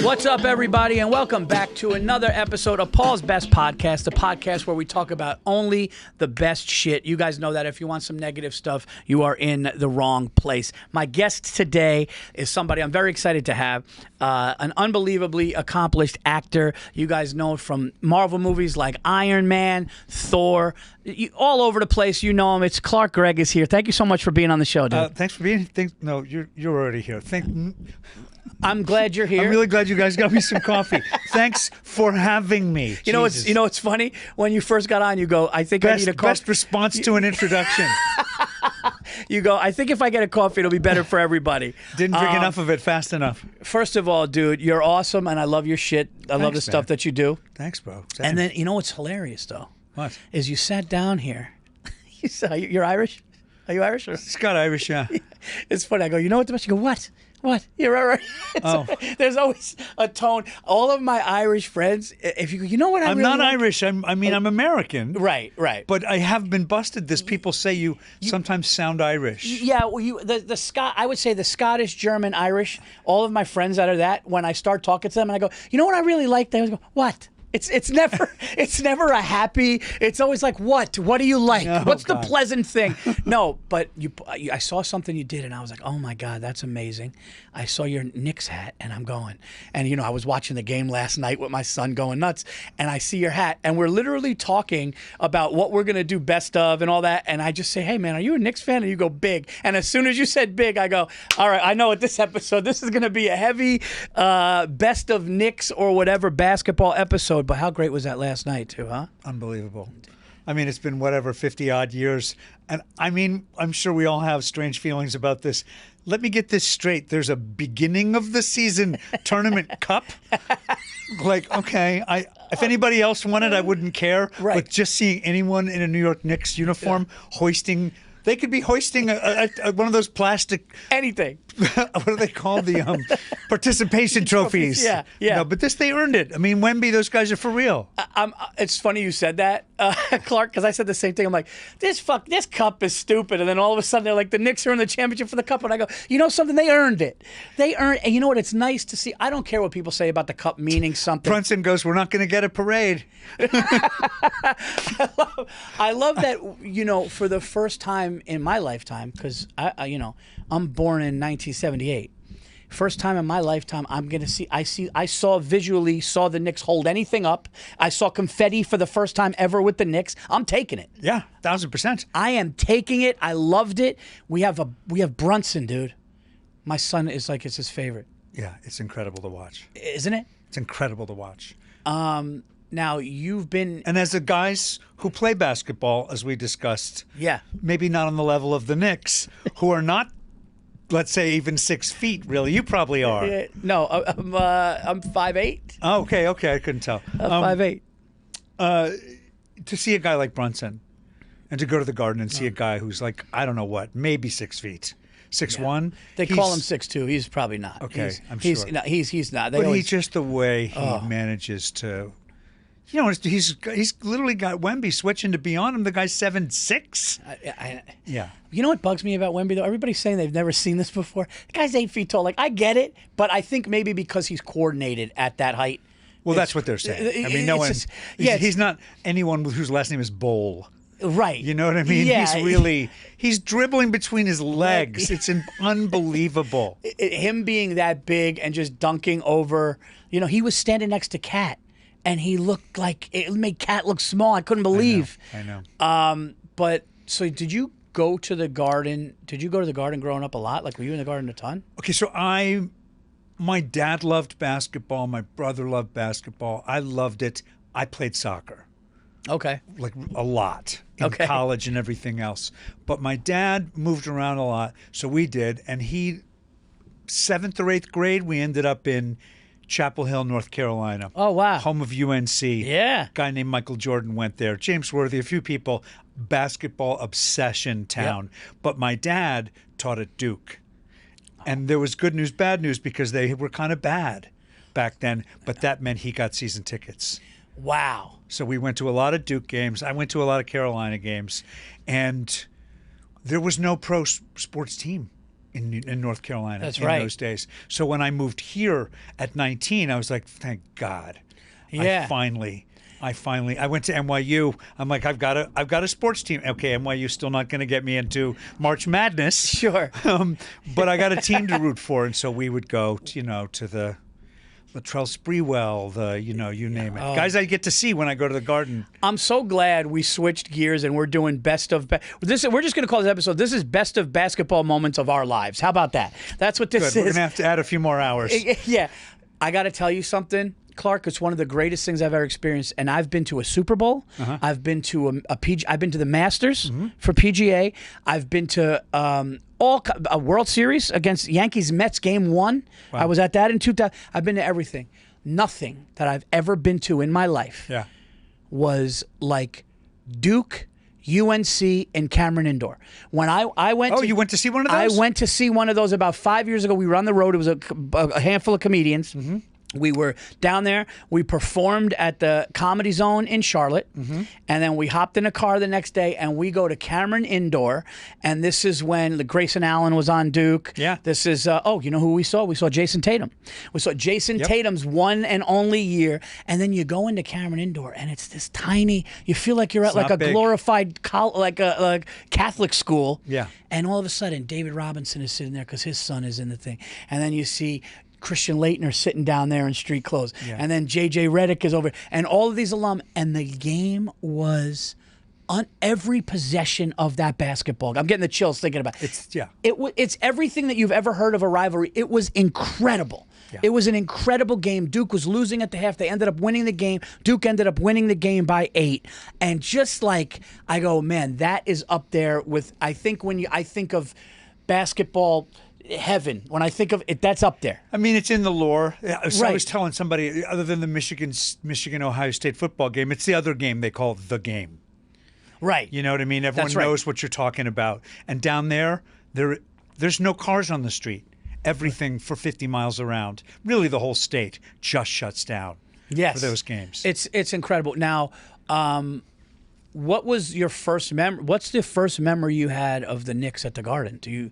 What's up, everybody, and welcome back to another episode of Paul's Best Podcast, the podcast where we talk about only the best shit. You guys know that if you want some negative stuff, you are in the wrong place. My guest today is somebody I'm very excited to have, an unbelievably accomplished actor. You guys know from Marvel movies like Iron Man, Thor, all over the place. You know him. It's Gregg is here. Thank you so much for being on the show, dude. Thanks for being. No, you're already here. I'm glad you're here. I'm really glad you guys got me some coffee. Thanks for having me. You know, it's funny. When you first got on, you go, I think I need a coffee. Best response to an introduction. You go, I think if I get a coffee, it'll be better for everybody. Didn't drink enough of it fast enough. First of all, dude, you're awesome, and I love your shit. I love the stuff that you do. Thanks, bro. Same. And then, you know what's hilarious, though? What? Is you sat down here. You're Irish? Are you Irish? Or? Scott Irish, yeah. It's funny. I go, you know what the best? You go, what? What? You're right. There's always a tone. All of my Irish friends, if you know what I'm really not like? Irish. I'm American. Right. But I have been busted. This people say you sometimes sound Irish. Yeah, well, the Scott. I would say the Scottish, German, Irish. All of my friends out of that. When I start talking to them, and I go, you know what I really like? They always go, what? It's never a happy. It's always like, what do you like? Oh, What's God. the pleasant thing? No, but I saw something you did, and I was like, oh my God, that's amazing. I saw your Knicks hat, and I'm going, and I was watching the game last night with my son, going nuts, and I see your hat, and we're literally talking about what we're gonna do best of and all that, and I just say, hey man, are you a Knicks fan? And you go, big, and as soon as you said big, I go, all right, I know at this episode, this is gonna be a heavy best of Knicks or whatever basketball episode. But how great was that last night too, huh? Unbelievable. I mean, it's been 50 odd years. And I mean, I'm sure we all have strange feelings about this. Let me get this straight. There's a beginning of the season tournament cup. Like, okay, if anybody else won it, I wouldn't care. Right. But just seeing anyone in a New York Knicks uniform hoisting, they could be hoisting one of those plastic Anything. what are they called? The participation trophies. Yeah. No, but they earned it. I mean, Wemby, those guys are for real. It's funny you said that, Clark, because I said the same thing. I'm like, this cup is stupid. And then all of a sudden they're like, the Knicks are in the championship for the cup. And I go, you know something? They earned it. And you know what? It's nice to see. I don't care what people say about the cup meaning something. Brunson goes, we're not going to get a parade. I love that, for the first time in my lifetime, because I'm born in 1978. First time in my lifetime, I saw the Knicks hold anything up. I saw confetti for the first time ever with the Knicks. I'm taking it. Yeah, 1,000%. I am taking it. I loved it. We have Brunson, dude. My son is like, it's his favorite. Yeah, it's incredible to watch. Isn't it? It's incredible to watch. Now you've been, and as the guys who play basketball, as we discussed, yeah, maybe not on the level of the Knicks, who are not, let's say, even 6 feet. Really, you probably are. No, I'm 5'8". Oh, okay, I couldn't tell. 5'8". To see a guy like Brunson, and to go to the Garden and see a guy who's like, I don't know what, maybe 6 feet. 6'1". They call him 6'2". He's probably not. Okay, I'm sure. He's not. But he's just the way he manages to. He's literally got Wemby switching to be on him. The guy's 7'6". Yeah. You know what bugs me about Wemby though? Everybody's saying they've never seen this before. The guy's 8 feet tall. Like, I get it, but I think maybe because he's coordinated at that height. Well, that's what they're saying. I mean, no one. He's not anyone whose last name is Bowl. Right. You know what I mean? Yeah. He's dribbling between his legs. It's unbelievable. Him being that big and just dunking over, he was standing next to Cat, and he looked like, it made Cat look small. I couldn't believe. I know. But so did you go to the Garden? Did you go to the Garden growing up a lot? Like, were you in the Garden a ton? Okay, so my dad loved basketball. My brother loved basketball. I loved it. I played soccer. Okay. Like a lot in college and everything else. But my dad moved around a lot, so we did. And 7th or 8th grade, we ended up in Chapel Hill, North Carolina. Oh, wow. Home of UNC. Yeah. A guy named Michael Jordan went there. James Worthy, a few people. Basketball obsession town. Yep. But my dad taught at Duke. And there was good news, bad news, because they were kind of bad back then. But that meant he got season tickets. Wow. So we went to a lot of Duke games. I went to a lot of Carolina games. And there was no pro sports team in North Carolina That's in right. those days. So when I moved here at 19, I was like, thank God. Yeah. I went to NYU. I'm like, I've got a sports team. Okay, NYU's still not going to get me into March Madness. Sure. But I got a team to root for, and so we would go, to the Latrell Sprewell, you name it. Guys I get to see when I go to the Garden. I'm so glad we switched gears and we're doing best of this. We're just going to call this episode. This is best of basketball moments of our lives. How about that? That's what this Good. We're is. going to have to add a few more hours. Yeah, I got to tell you something, Clark. It's one of the greatest things I've ever experienced. And I've been to a Super Bowl. I've been to I've been to the Masters for PGA. I've been to a World Series against Yankees Mets Game 1. Wow. I was at that in 2000. I've been to everything. Nothing that I've ever been to in my life was like Duke, UNC, and Cameron Indoor. When I went you went to see one of those? I went to see one of those about 5 years ago. We were on the road. It was a handful of comedians. We were down there. We performed at the Comedy Zone in Charlotte. And then we hopped in a car the next day, and we go to Cameron Indoor. And this is when Grayson Allen was on Duke. Yeah. This is, you know who we saw? We saw Jason Tatum. We saw Jason Tatum's one and only year. And then you go into Cameron Indoor, and it's this tiny, you feel like you're at like a big. glorified, like a Catholic school. Yeah. And all of a sudden, David Robinson is sitting there because his son is in the thing. And then you see Christian Leitner sitting down there in street clothes. Yeah. And then J.J. Redick is over. And all of these alum. And the game was on every possession of that basketball. I'm getting the chills thinking about it. It's everything that you've ever heard of a rivalry. It was incredible. Yeah. It was an incredible game. Duke was losing at the half. They ended up winning the game. Duke ended up winning the game by 8. And just like, I go, man, that is up there with, I think when I think of basketball heaven, when I think of it, that's up there. I mean, it's in the lore. So Right. I was telling somebody, other than the Michigan-Ohio State football game, it's the other game they call the game. Right. You know what I mean? Everyone That's right. knows what you're talking about. And down there's no cars on the street. Everything for 50 miles around, really the whole state, just shuts down for those games. It's incredible. Now, what was your first what's the first memory you had of the Knicks at the Garden? Do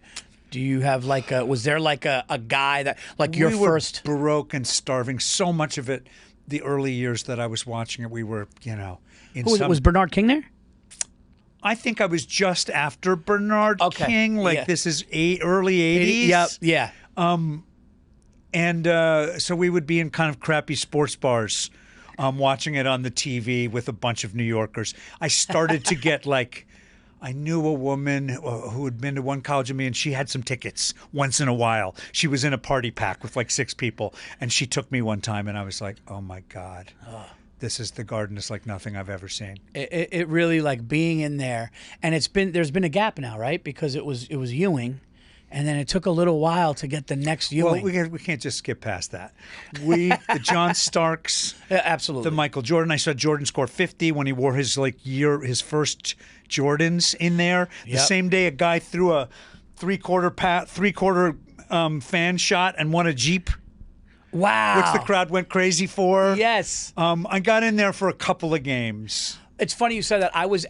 you have like was there like a guy that like your first? We were broke and starving. So much of it, the early years that I was watching it, we were, in Who was Bernard King there? I think I was just after Bernard King. Like this is early 80s. Yep. Yeah. And so we would be in kind of crappy sports bars, watching it on the TV with a bunch of New Yorkers. I started to get like, I knew a woman who had been to one college with me, and she had some tickets once in a while. She was in a party pack with like 6 people, and she took me one time, and I was like, oh my God. This is the Garden. It's like nothing I've ever seen. It really, like being in there, and there's been a gap now, right? Because it was Ewing, and then it took a little while to get the next Ewing. Well, we can't just skip past that. The John Starks, absolutely, the Michael Jordan. I saw Jordan score 50 when he wore his first Jordans in there. The same day, a guy threw a three-quarter fan shot and won a Jeep. Wow. Which the crowd went crazy for. Yes. I got in there for a couple of games. It's funny you said that. I was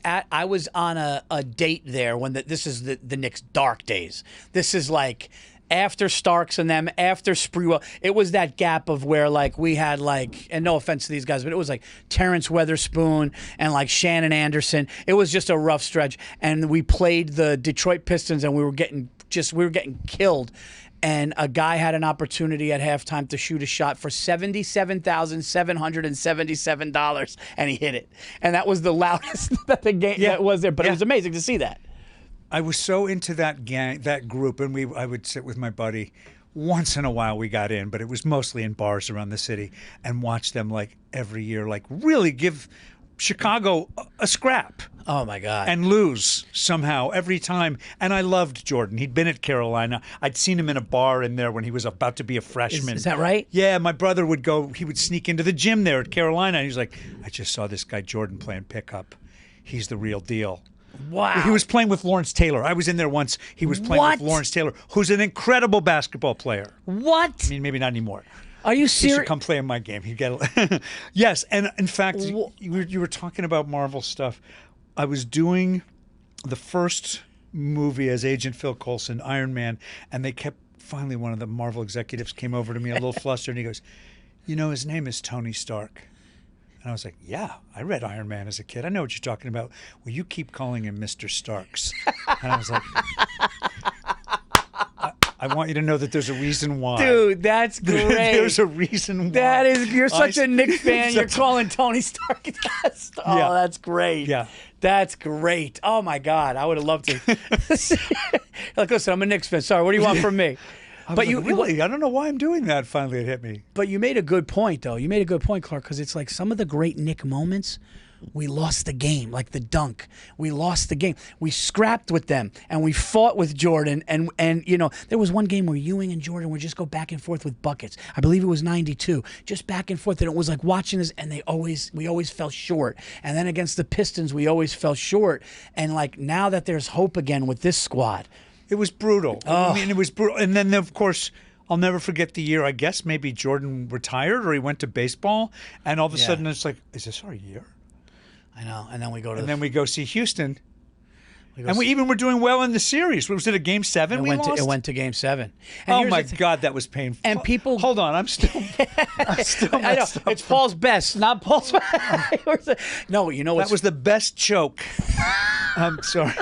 on a date there when this is the Knicks' dark days. This is like after Starks and them, after Sprewell. It was that gap of where like we had like, and no offense to these guys, but it was like Terrence Weatherspoon and like Shannon Anderson. It was just a rough stretch. And we played the Detroit Pistons, and we were getting killed. And a guy had an opportunity at halftime to shoot a shot for $77,777, and he hit it. And that was the loudest that the game that was there. But it was amazing to see that. I was so into that group, and I would sit with my buddy. Once in a while we got in, but it was mostly in bars around the city, and watch them like every year, like really give Chicago a scrap. Oh, my God. And lose somehow every time. And I loved Jordan. He'd been at Carolina. I'd seen him in a bar in there when he was about to be a freshman. Is that right? Yeah, my brother would he would sneak into the gym there at Carolina. And he was like, I just saw this guy Jordan playing pickup. He's the real deal. Wow. He was playing with Lawrence Taylor. I was in there once. He was playing with Lawrence Taylor, who's an incredible basketball player. What? I mean, maybe not anymore. Are you He serious? should come play in my game. He'd get Yes, and in fact, you were talking about Marvel stuff. I was doing the first movie as Agent Phil Coulson, Iron Man, and they kept. Finally, one of the Marvel executives came over to me a little flustered, and he goes, "You know, his name is Tony Stark." And I was like, "Yeah, I read Iron Man as a kid. I know what you're talking about. Well, you keep calling him Mr. Starks." And I was like, I want you to know that there's a reason why. Dude, that's great. There's a reason why. That is, you're such a Knicks fan. You're calling Tony Stark. Oh, Yeah. That's great. Yeah. That's great. Oh, my God. I would have loved to. Like, listen, I'm a Knicks fan. Sorry, what do you want from me? But you really, I don't know why I'm doing that. Finally, it hit me. But you made a good point, though. You made a good point, Clark, because it's like some of the great Knick moments, we lost the game, like the dunk. We lost the game. We scrapped with them, and we fought with Jordan. And you know, there was one game where Ewing and Jordan would just go back and forth with buckets. I believe it was 92, just back and forth. And it was like watching this, and we always fell short. And then against the Pistons, we always fell short. And like now that there's hope again with this squad. It was brutal. I mean, it was brutal. And then, of course, I'll never forget the year, I guess maybe Jordan retired or he went to baseball. And all of a sudden it's like, is this our year? I know. And then we go to then we go see Houston. We even were doing well in the series. Was it a Game 7 we lost? It went to Game 7. And oh, my God, that was painful. And people... Hold on, I'm still I know. It's Paul's best, not Paul's best. No, you know what? That was the best choke. I'm sorry.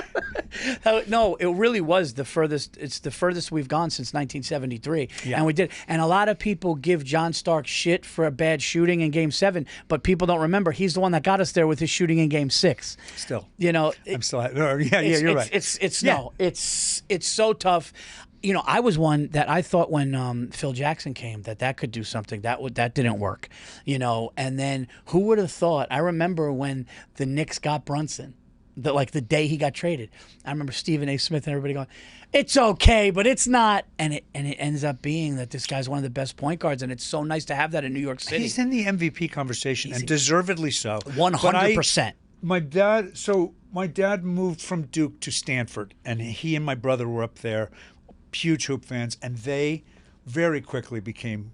No, it really was the furthest. It's the furthest we've gone since 1973, and we did. And a lot of people give John Stark shit for a bad shooting in Game 7, but people don't remember he's the one that got us there with his shooting in Game 6. Still, you know, I'm still. You're right. It's so tough. You know, I was one that I thought when Phil Jackson came that could do something. That didn't work. You know, and then who would have thought? I remember when the Knicks got Brunson. The day he got traded, I remember Stephen A. Smith and everybody going, "It's okay, but it's not." And it ends up being that this guy's one of the best point guards, and it's so nice to have that in New York City. He's in the MVP conversation, and deservedly so. 100%. My dad moved from Duke to Stanford, and he and my brother were up there, huge hoop fans, and they very quickly became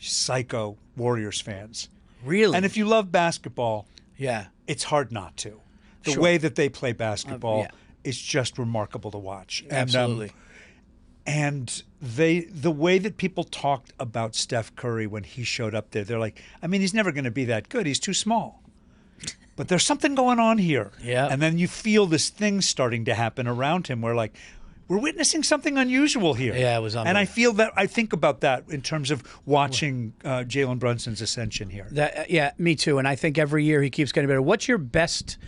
psycho Warriors fans. Really? And if you love basketball, it's hard not to. The way that they play basketball is just remarkable to watch. Absolutely. And the way that people talked about Steph Curry when he showed up there, they're like, I mean, he's never going to be that good. He's too small. But there's something going on here. Yeah. And then you feel this thing starting to happen around him where like, we're witnessing something unusual here. Yeah, it was unbelievable. And I think about that in terms of watching Jalen Brunson's ascension here. Me too. And I think every year he keeps getting better. What's your best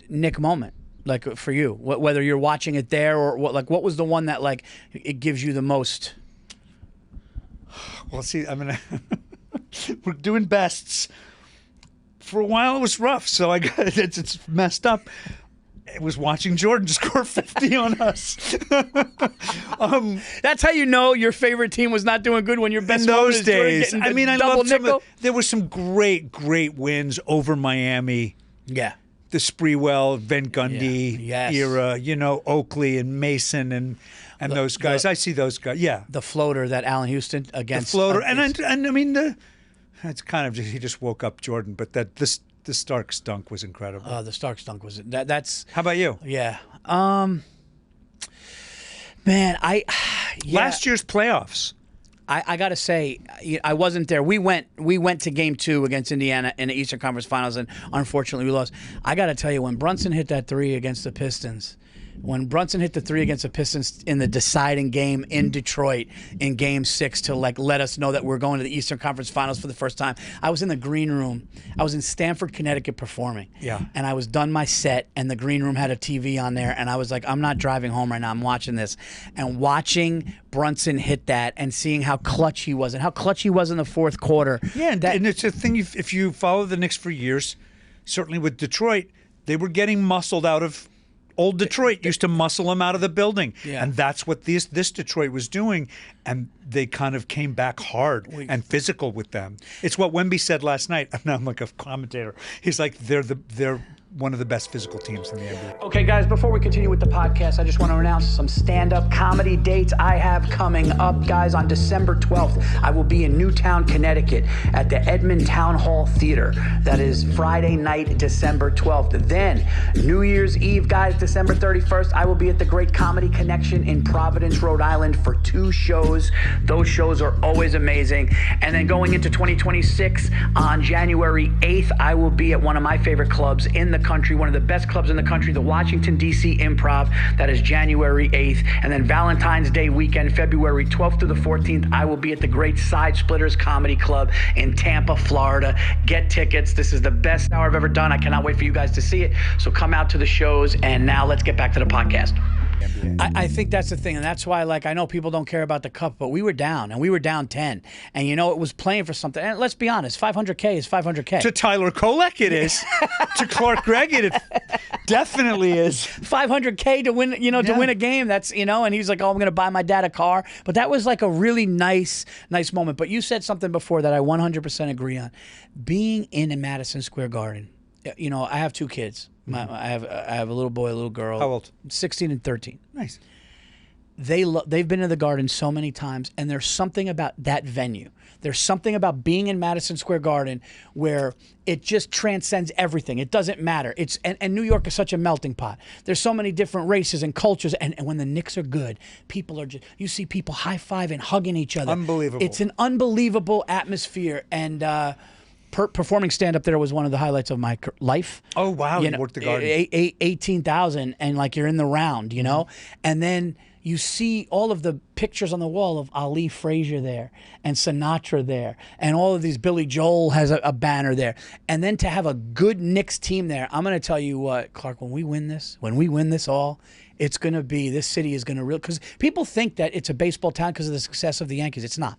Knick moment? Like for you, whether you're watching it there or what was the one that like it gives you the most? Well, see, I mean, we're doing bests. For a while, it was rough, so I got it's messed up. It was watching Jordan score 50 on us. That's how you know your favorite team was not doing good when your best in those days. I mean, I loved there were some great wins over Miami. Yeah. The Sprewell, Van Gundy era, you know, Oakley and Mason and those guys. I see those guys. Yeah. The floater that Allen Houston against. The floater. And I mean, it's kind of he just woke up Jordan, but the Stark dunk was incredible. The Stark dunk was that's. How about you? Yeah. Man, last year's playoffs. I got to say, I wasn't there. We went to Game 2 against Indiana in the Eastern Conference Finals, and unfortunately we lost. I got to tell you, when Brunson hit that three against the Pistons, in the deciding game in Detroit in Game 6 to like let us know that we're going to the Eastern Conference Finals for the first time, I was in the green room. I was in Stamford, Connecticut performing. Yeah. And I was done my set, and the green room had a TV on there, and I was like, I'm not driving home right now. I'm watching this. And watching Brunson hit that and seeing how clutch he was and how clutch he was in the fourth quarter. Yeah, and it's a thing, if you follow the Knicks for years, certainly with Detroit, they were getting muscled out of old Detroit used to muscle them out of the building. Yeah. And that's what this Detroit was doing. And they kind of came back hard and physical with them. It's what Wemby said last night. I'm like a commentator. He's like, they're one of the best physical teams in the NBA. Okay, guys, before we continue with the podcast, I just want to announce some stand-up comedy dates I have coming up. Guys, on December 12th, I will be in Newtown, Connecticut at the Edmond Town Hall Theater. That is Friday night, December 12th. Then, New Year's Eve, guys, December 31st, I will be at the Great Comedy Connection in Providence, Rhode Island for 2 shows. Those shows are always amazing. And then going into 2026, on January 8th, I will be at one of my favorite clubs in the country, one of the best clubs in the country, the Washington, D.C. Improv. That is January 8th. And then Valentine's Day weekend, February 12th to the 14th, I will be at the Great Side Splitters Comedy Club in Tampa, Florida. Get tickets. This is the best hour I've ever done. I cannot wait for you guys to see it. So come out to the shows. And now let's get back to the podcast. I think that's the thing, and that's why, like, I know people don't care about the cup, but we were down, and we were down 10, and you know it was playing for something. And let's be honest, 500K is 500K. To Tyler Kolek, it is. To Clark Gregg, it definitely is. 500K to win, to win a game. That's, and he's like, oh, I'm going to buy my dad a car. But that was like a really nice moment. But you said something before that I 100% agree on. Being in a Madison Square Garden, I have 2 kids. I have a little boy, a little girl. How old? 16 and 13. Nice. They've been in the Garden so many times, and there's something about that venue. There's something about being in Madison Square Garden where it just transcends everything. It doesn't matter. And New York is such a melting pot. There's so many different races and cultures, and when the Knicks are good, people are you see people high-fiving, hugging each other. Unbelievable. It's an unbelievable atmosphere, and performing stand-up there was one of the highlights of my life. Oh, wow. You worked the Garden. 18,000, and like you're in the round, And then you see all of the pictures on the wall of Ali Frazier there and Sinatra there, and all of these. Billy Joel has a banner there. And then to have a good Knicks team there, I'm going to tell you what, Clark, when we win this all, it's going to be, this city is going to really, because people think that it's a baseball town because of the success of the Yankees. It's not.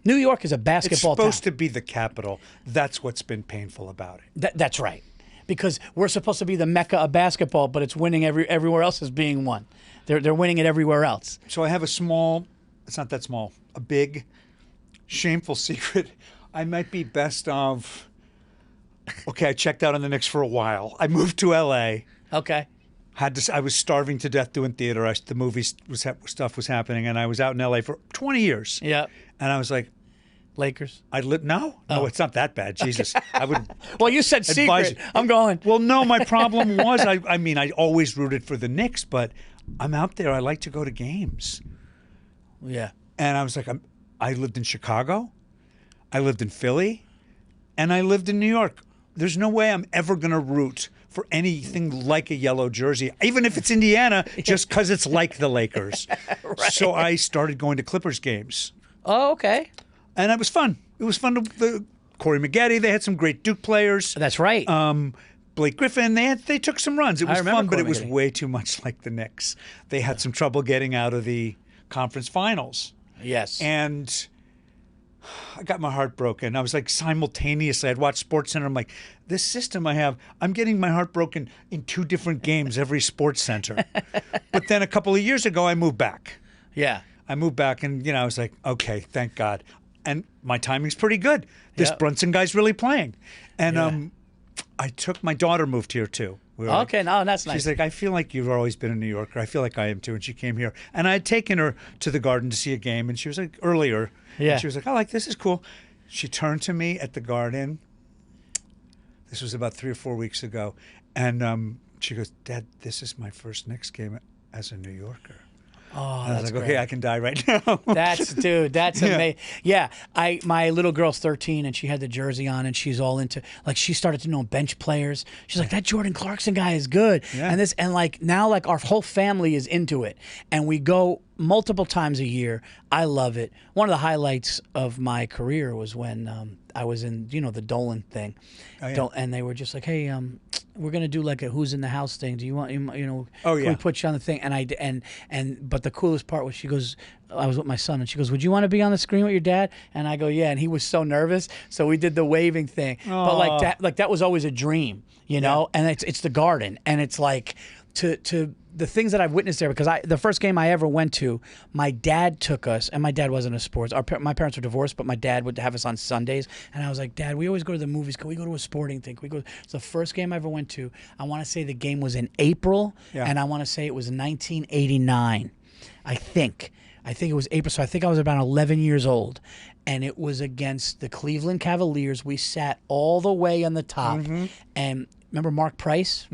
New York is a basketball town. It's supposed to be the capital. That's what's been painful about it. That's right. Because we're supposed to be the mecca of basketball, but it's winning everywhere else is being won. They're winning it everywhere else. So I have it's not that small, a big, shameful secret. I might be best of, I checked out on the Knicks for a while. I moved to L.A. Okay. I was starving to death doing theater. The movie stuff was happening, and I was out in L.A. for 20 years. Yeah. And I was like, Lakers? No, it's not that bad. Jesus. I would. Well, you said secret. I'm going. Well, no, my problem was, I always rooted for the Knicks, but I'm out there. I like to go to games. Yeah. And I was like, I lived in Chicago, I lived in Philly, and I lived in New York. There's no way I'm ever going to root for anything like a yellow jersey, even if it's Indiana, just because it's like the Lakers. Right. So I started going to Clippers games. Oh, okay. And it was fun. It was fun Corey Maggette, they had some great Duke players. That's right. Blake Griffin, they took some runs. It was fun, but it was way too much like the Knicks. They had some trouble getting out of the conference finals. Yes. And I got my heart broken. I was like, simultaneously, I'd watch SportsCenter. I'm like, this system I have, I'm getting my heart broken in 2 different games every SportsCenter. But then a couple of years ago, I moved back. Yeah. I moved back, and I was like, okay, thank God. And my timing's pretty good. This Brunson guy's really playing. And my daughter moved here too. Okay, no, that's nice. She's like, I feel like you've always been a New Yorker. I feel like I am too. And she came here. And I had taken her to the Garden to see a game, and she was like, earlier. Yeah. And she was like, this is cool. She turned to me at the Garden. This was about 3 or 4 weeks ago. And she goes, Dad, this is my first Knicks game as a New Yorker. Oh, and I was like, great. okay, I can die right now. That's amazing. Yeah, my little girl's 13 and she had the jersey on and she's all into, like, she started to know bench players. She's like, that Jordan Clarkson guy is good. Yeah. And like now, like, our whole family is into it, and we go multiple times a year. I love it. One of the highlights of my career was when I was in, the Dolan thing. Oh, yeah. And they were just like, hey, we're gonna do like a who's in the house thing. Do you want can we put you on the thing? But the coolest part was, she goes, I was with my son, and she goes, would you want to be on the screen with your dad? And I go, yeah. And he was so nervous, so we did the waving thing. Aww. But that was always a dream, And it's the Garden, and it's like, to the things that I've witnessed there, because the first game I ever went to, my dad took us, and my dad wasn't a sports. My parents were divorced, but my dad would have us on Sundays, and I was like, Dad, we always go to the movies. Can we go to a sporting thing? Can we go? It's the first game I ever went to. I want to say the game was in April, and I want to say it was 1989. I think it was April, so I think I was about 11 years old, and it was against the Cleveland Cavaliers. We sat all the way on the top, and remember Mark Price?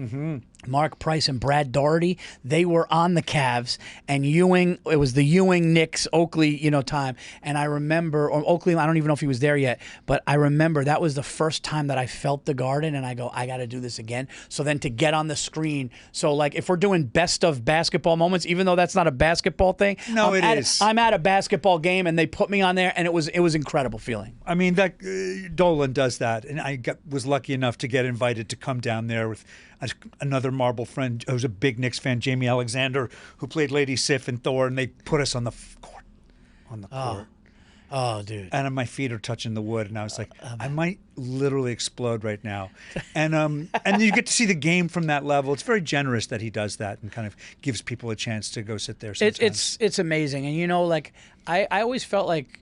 Mark Price and Brad Daugherty, they were on the Cavs, and Ewing, it was the Ewing Knicks Oakley, time. And I remember, or Oakley, I don't even know if he was there yet, but I remember that was the first time that I felt the Garden, and I go, I got to do this again. So then to get on the screen, so like if we're doing best of basketball moments, even though that's not a basketball thing, no, it is. I'm at a basketball game, and they put me on there, and it was incredible feeling. I mean, that Dolan does that, and I was lucky enough to get invited to come down there with another Marble friend who's a big Knicks fan, Jamie Alexander, who played Lady Sif and Thor, and they put us on the court. Oh, dude. And my feet are touching the wood, and I was like, I might literally explode right now. And you get to see the game from that level. It's very generous that he does that and kind of gives people a chance to go sit there sometimes. It's amazing. And, I always felt like,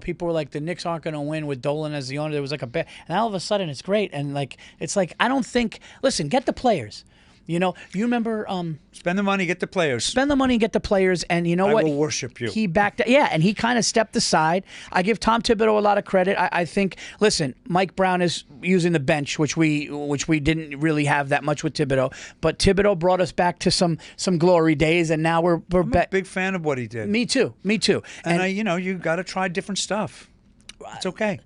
people were like, the Knicks aren't going to win with Dolan as the owner. There was like a bet. And all of a sudden, it's great. And, it's like, I don't think, listen, get the players. You remember... spend the money, get the players. Spend the money and get the players. And you know what? I will worship you. He backed... Yeah, and he kind of stepped aside. I give Tom Thibodeau a lot of credit. I think... Listen, Mike Brown is using the bench, which we didn't really have that much with Thibodeau. But Thibodeau brought us back to some glory days, and now we're I'm a big fan of what he did. Me too. And you got to try different stuff. It's okay.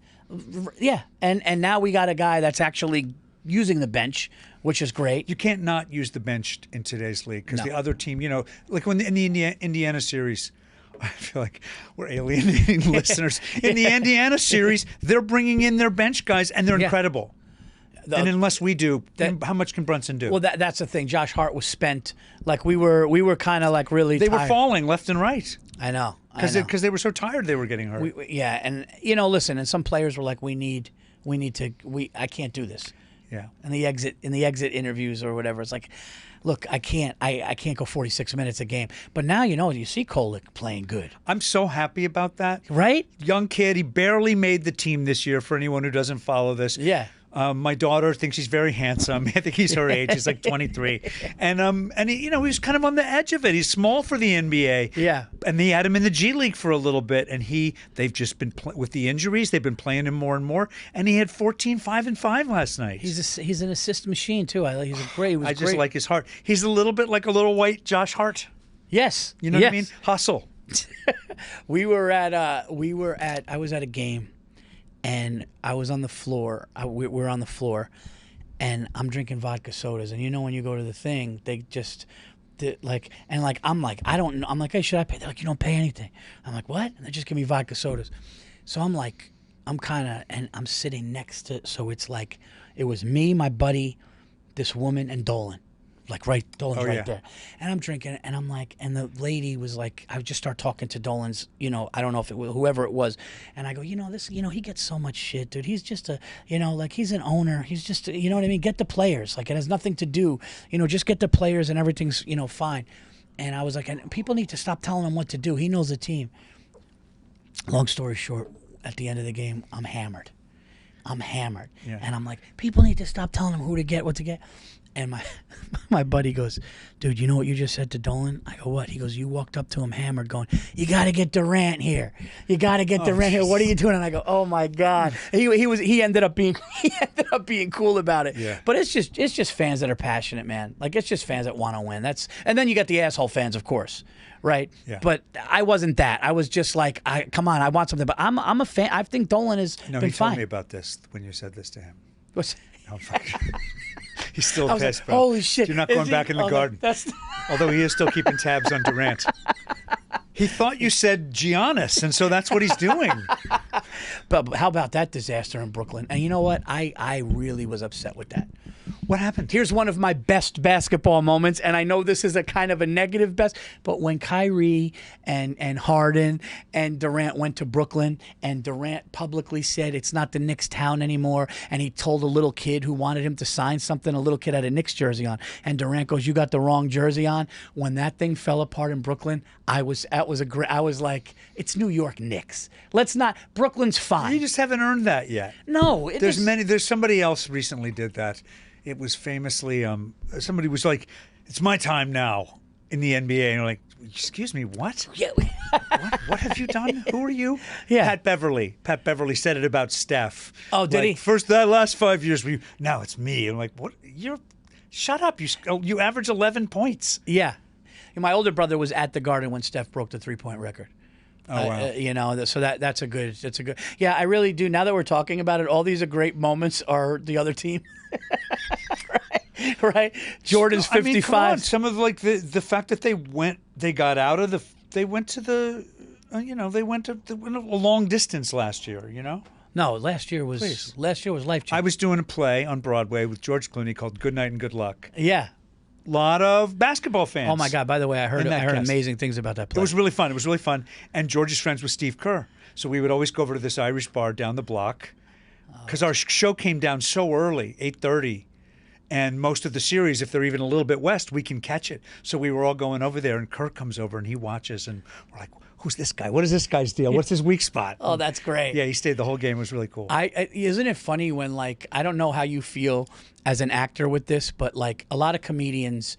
Yeah, and now we got a guy that's actually using the bench, which is great. You can't not use the bench in today's league because the other team, like when in the Indiana series, I feel like we're alienating listeners. In the Indiana series, they're bringing in their bench guys, and they're incredible. And unless we do, how much can Brunson do? Well, that's the thing. Josh Hart was spent. Like we were kind of like really. They tired. were falling left and right. I know. Because they were so tired, they were getting hurt. And listen, and some players were like, I can't do this. Yeah. In the exit interviews or whatever, it's like, look, I can't go 46 minutes a game. But now you see Kolek playing good. I'm so happy about that. Right? Young kid, he barely made the team this year. For anyone who doesn't follow this, yeah. My daughter thinks he's very handsome. I think he's her age. He's like 23, and he was kind of on the edge of it. He's small for the NBA. Yeah, and they had him in the G League for a little bit, and they've just been with the injuries. They've been playing him more and more, and he had 14, 5, and 5 last night. He's an assist machine too. He's a great. I just like his heart. He's a little bit like a little white Josh Hart. Yes, you know what I mean. Hustle. I was at a game. And I was on the floor. We're on the floor, and I'm drinking vodka sodas. And when you go to the thing, they just I'm like, I don't know. I'm like, hey, should I pay? They're like, you don't pay anything. I'm like, what? And they just give me vodka sodas. So I'm like, and I'm sitting next to. So it's like, it was me, my buddy, this woman, and Dolan. Dolan's right there. And I'm drinking, and I'm like, and the lady was like, I would just start talking to Dolan's, I don't know if it was whoever it was. And I go, this, he gets so much shit, dude. He's just he's an owner. He's just, you know what I mean? Get the players. It has nothing to do, just get the players and everything's, fine. And I was like, and people need to stop telling him what to do. He knows the team. Long story short, at the end of the game, I'm hammered. Yeah. And I'm like, people need to stop telling him who to get, what to get. And my buddy goes, dude, you know what you just said to Dolan? I go, what? He goes, you walked up to him hammered going, you got to get Durant here. You got to get Durant here. What are you doing? And I go, oh my God. He ended up being cool about it. Yeah. But it's just fans that are passionate, man. It's just fans that want to win. And then you got the asshole fans, of course. Right? Yeah. But I wasn't that. I was just like, come on, I want something. But I'm a fan. I think Dolan has been fine. No, he told me about this when you said this to him. What's no, he's still pissed, like, bro. Holy shit. You're not going back in the Garden. Although he is still keeping tabs on Durant. He thought you said Giannis, and so that's what he's doing. But how about that disaster in Brooklyn? And you know what? I really was upset with that. What happened? Here's one of my best basketball moments, and I know this is a kind of a negative best, but when Kyrie and Harden and Durant went to Brooklyn, and Durant publicly said it's not the Knicks town anymore, and he told a little kid who wanted him to sign something, a little kid had a Knicks jersey on, and Durant goes, "You got the wrong jersey on." When that thing fell apart in Brooklyn, I was like, it's New York Knicks. Let's not. Brooklyn's fine. You just haven't earned that yet. No, There's somebody else recently did that. It was famously somebody was like, "It's my time now in the NBA," and you're like, "Excuse me, what? Yeah. What have you done? Who are you?" Yeah. Pat Beverly said it about Steph. Oh, did like, he? First, that last 5 years, now it's me. I'm like, what? Shut up. You average 11 points. Yeah. My older brother was at the Garden when Steph broke the 3-point record. Oh, wow. You know, so that's a good. Yeah, I really do. Now that we're talking about it, all these are great moments are the other team. right? Jordan's 55. I mean, come on. Some of like the fact that they went to a long distance last year. You know. No, last year was life changing. I was doing a play on Broadway with George Clooney called Good Night and Good Luck. Yeah. A lot of basketball fans. Oh my God! By the way, I heard amazing things about that play. It was really fun. And George is friends with Steve Kerr, so we would always go over to this Irish bar down the block because our show came down so early, 8:30, and most of the series, if they're even a little bit west, we can catch it. So we were all going over there, and Kerr comes over and he watches, and we're like, "Who's this guy? What is this guy's deal? What's his weak spot?" Oh, that's great. Yeah, he stayed the whole game. It was really cool. Isn't it funny when like I don't know how you feel as an actor with this, but like a lot of comedians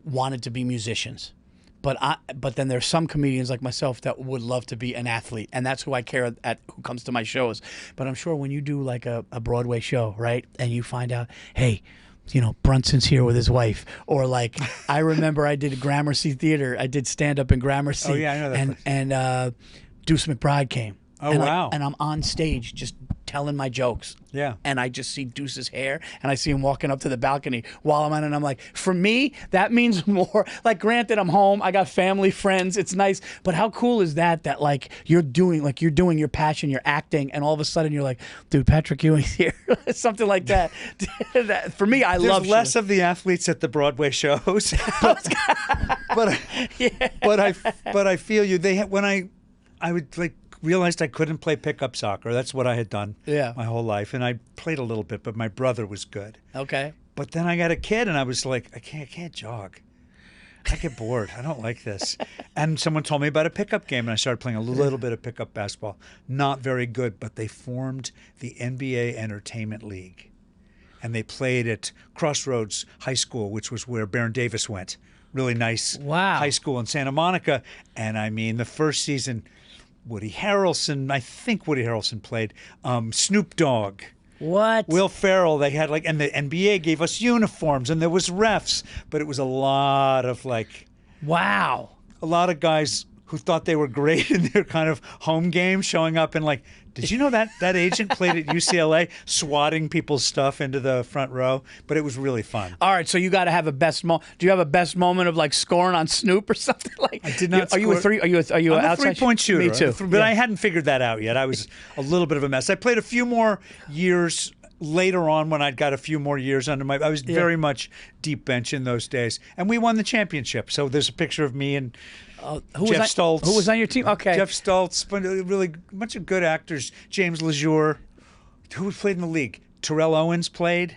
wanted to be musicians, but then there's some comedians like myself that would love to be an athlete, and that's who I care at who comes to my shows. But I'm sure when you do like a Broadway show, right, and you find out, hey, you know, Brunson's here with his wife, or like I remember I did Gramercy Theater, I did stand up in Gramercy. Oh yeah, I know that. And Deuce McBride came. Oh and wow! And I'm on stage just telling my jokes. Yeah. And I just see Deuce's hair, and I see him walking up to the balcony while I'm on, and I'm like, for me, that means more. Like, granted, I'm home, I got family, friends, it's nice, but how cool is that? That like you're doing your passion, you're acting, and all of a sudden you're like, dude, Patrick Ewing's here, something like that. For me, I love. There's less of the athletes at the Broadway shows, but I feel you. When I would like. Realized I couldn't play pickup soccer. That's what I had done my whole life. And I played a little bit, but my brother was good. Okay. But then I got a kid, and I was like, I can't jog. I get bored. I don't like this. And someone told me about a pickup game, and I started playing a little bit of pickup basketball. Not very good, but they formed the NBA Entertainment League. And they played at Crossroads High School, which was where Baron Davis went. Really nice high school in Santa Monica. And I mean, the first season... I think Woody Harrelson played Snoop Dogg. What? Will Ferrell. They had and the NBA gave us uniforms, and there was refs, but it was a lot of wow. A lot of guys who thought they were great in their kind of home game showing up and like, did you know that agent played at UCLA swatting people's stuff into the front row? But it was really fun. All right, so you got to have a best moment. Do you have a best moment of like scoring on Snoop or something like? I did not. Are you a three? Are you an outside 3-point shooter? Me too. But I hadn't figured that out yet. I was a little bit of a mess. I played a few more years later on when I'd got a few more years under my. I was very much deep bench in those days, and we won the championship. So there's a picture of me and. Jeff Stoltz. Who was on your team? Okay. Jeff Stoltz, really a bunch of good actors. James Lejour. Who played in the league? Terrell Owens played.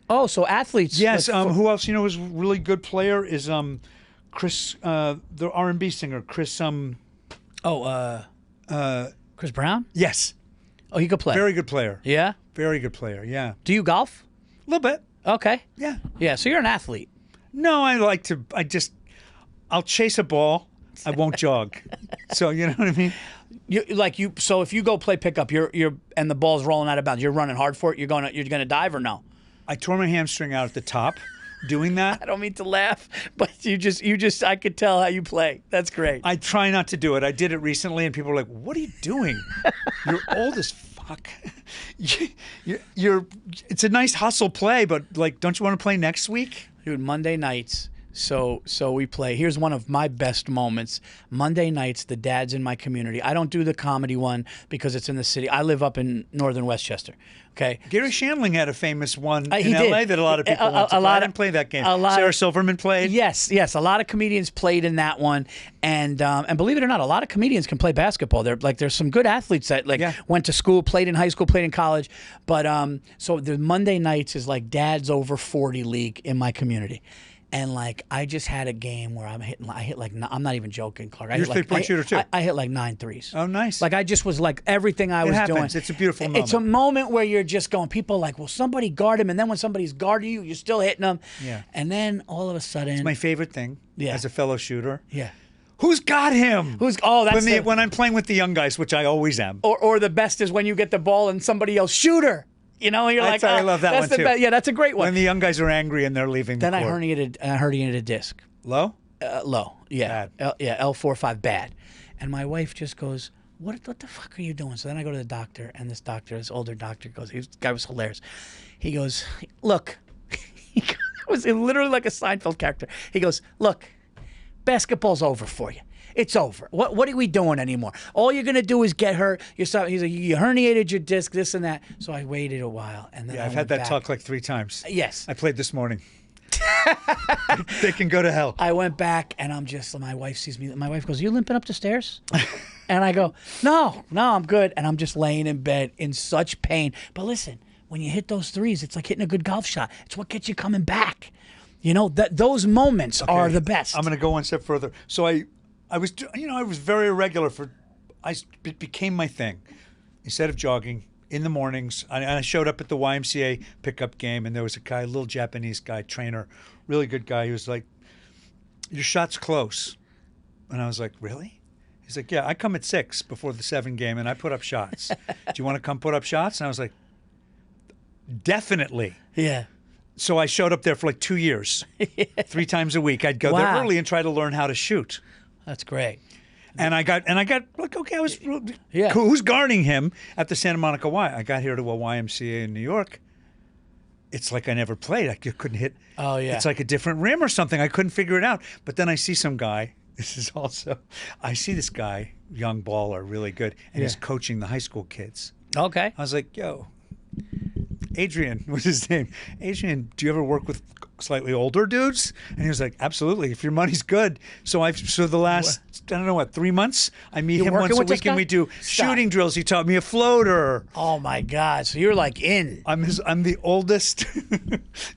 Oh, so athletes. Yes. Who else was a really good player is Chris, the R&B singer, Chris. Chris Brown? Yes. Oh, he could play. Very good player. Yeah? Very good player, yeah. Do you golf? A little bit. Okay. Yeah. Yeah, so you're an athlete. No, I'll chase a ball. I won't jog. So you know what I mean? So if you go play pickup, you're and the ball's rolling out of bounds, you're running hard for it. You're gonna dive or no? I tore my hamstring out at the top, doing that. I don't mean to laugh, but you just I could tell how you play. That's great. I try not to do it. I did it recently, and people were like, "What are you doing? You're old as fuck. It's a nice hustle play, but like, don't you want to play next week?" Dude, Monday nights. So we play. Here's one of my best moments. Monday nights, the dads in my community. I don't do the comedy one because it's in the city. I live up in northern Westchester. Okay. Gary Shandling had a famous one in He L.A. did. that a lot of people went to. I didn't play that game. Sarah Silverman played. Yes. A lot of comedians played in that one, and believe it or not, a lot of comedians can play basketball. There's some good athletes that went to school, played in high school, played in college. But so the Monday nights is like dads over 40 league in my community. And like I just had a game where I hit like I'm not even joking, Clark. You're a three-point shooter too. I hit like 9 threes. Oh, nice. Like I just was like everything I was doing. It's a beautiful moment. It's a moment where you're just going. People are like, well, somebody guard him, and then when somebody's guarding you, you're still hitting them. Yeah. And then all of a sudden, it's my favorite thing. Yeah. As a fellow shooter. Yeah. Who's got him? That's when I'm playing with the young guys, which I always am. Or the best is when you get the ball and somebody yells shooter. You know, you're like, I love that that's one too. Yeah, that's a great one. When the young guys are angry and they're leaving. Then the I court. herniated a disc. Low? Low. Yeah. Bad. L4-5 bad. And my wife just goes, what the fuck are you doing? So then I go to the doctor, and this older doctor goes, this guy was hilarious. He goes, look, it was literally like a Seinfeld character. He goes, look, basketball's over for you. It's over. What are we doing anymore? All you're gonna do is get hurt. He's like, you herniated your disc, this and that. So I waited a while, and then I've had that talk like 3 times. Yes, I played this morning. They can go to hell. I went back, and my wife sees me. My wife goes, "You limping up the stairs?" And I go, "No, I'm good." And I'm just laying in bed in such pain. But listen, when you hit those threes, it's like hitting a good golf shot. It's what gets you coming back. You know those moments are the best. I'm gonna go one step further. So I was very irregular it became my thing. Instead of jogging in the mornings, I showed up at the YMCA pickup game, and there was a guy, a little Japanese guy, trainer, really good guy. He was like, your shot's close. And I was like, really? He's like, yeah, I come at 6 before the 7 game, and I put up shots. Do you want to come put up shots? And I was like, definitely. Yeah. So I showed up there for like 2 years. 3 times a week. I'd go there early and try to learn how to shoot. That's great. And I got like, okay, I was cool. Who's guarding him at the Santa Monica Y? I got here to a YMCA in New York. It's like I never played. I couldn't hit. Oh, yeah. It's like a different rim or something. I couldn't figure it out. But then I see some guy. I see this guy, young baller, really good, and he's coaching the high school kids. Okay. I was like, yo, Adrian was his name. Adrian, do you ever work with slightly older dudes? And he was like, absolutely, if your money's good. So the last, I don't know what, 3 months, I meet him once a week and we do shooting drills. He taught me a floater. Oh my God. So you're like in. I'm the oldest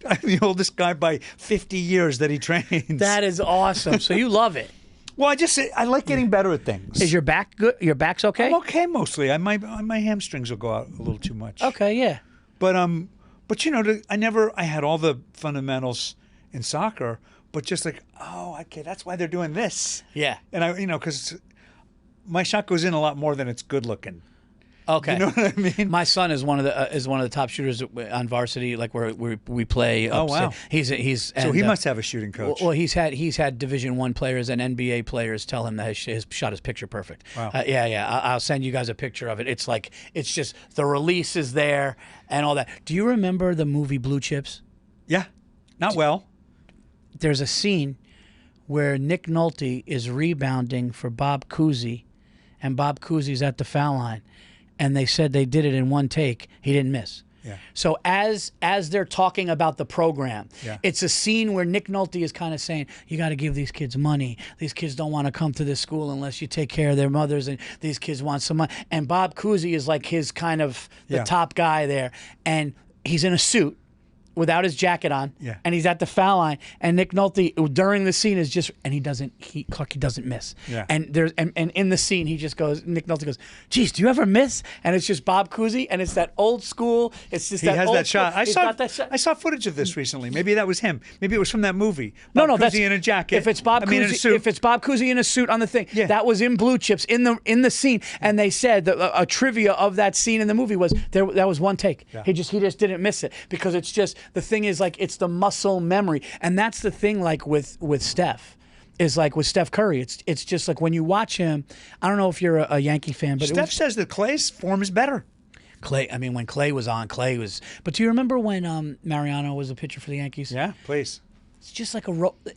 I'm the oldest guy by 50 years that he trains. That is awesome. So you love it. Well, I like getting better at things. Is your back good? Your back's okay? I'm okay mostly. My hamstrings will go out a little too much. Okay, yeah. But I had all the fundamentals in soccer, but just like, oh, okay, that's why they're doing this. Yeah. And because my shot goes in a lot more than it's good looking. Okay. You know what I mean? My son is one of the top shooters on varsity, like where we play. Oh wow. So he must have a shooting coach. Well, he's had Division I players and NBA players tell him that his shot is picture perfect. Wow. Yeah. I'll send you guys a picture of it. It's just the release is there and all that. Do you remember the movie Blue Chips? Yeah. Not well. There's a scene where Nick Nolte is rebounding for Bob Cousy, and Bob Cousy's at the foul line. And they said they did it in one take. He didn't miss. Yeah. So as they're talking about the program, Yeah. it's a scene where Nick Nolte is kind of saying, you got to give these kids money. These kids don't want to come to this school unless you take care of their mothers, and these kids want some money. And Bob Cousy is like his kind of the top guy there. And he's in a suit without his jacket on, and he's at the foul line, and Nick Nolte during the scene is just, and he doesn't miss. Yeah. And there's and in the scene Nick Nolte goes, geez, do you ever miss? And it's just Bob Cousy, and it's that old school. It's just He that has old that shot. school. I saw footage of this recently. Maybe that was him. Maybe it was from that movie. No, Bob that's Cousy in a jacket. If it's Bob in a Cousy, suit. if it's Bob Cousy in a suit on the thing, Yeah. that was in Blue Chips in the scene, and they said that a trivia of that scene in the movie was that was one take. Yeah. He just didn't miss it because it's just the thing is like it's the muscle memory, and that's the thing like with Steph. Is like with Steph Curry, it's just like when you watch him. I don't know if you're a Yankee fan, but Steph says that Clay's form is better. Clay. I mean, when Clay was on, Clay was. But do you remember when Mariano was a pitcher for the Yankees? Yeah, please. It's just like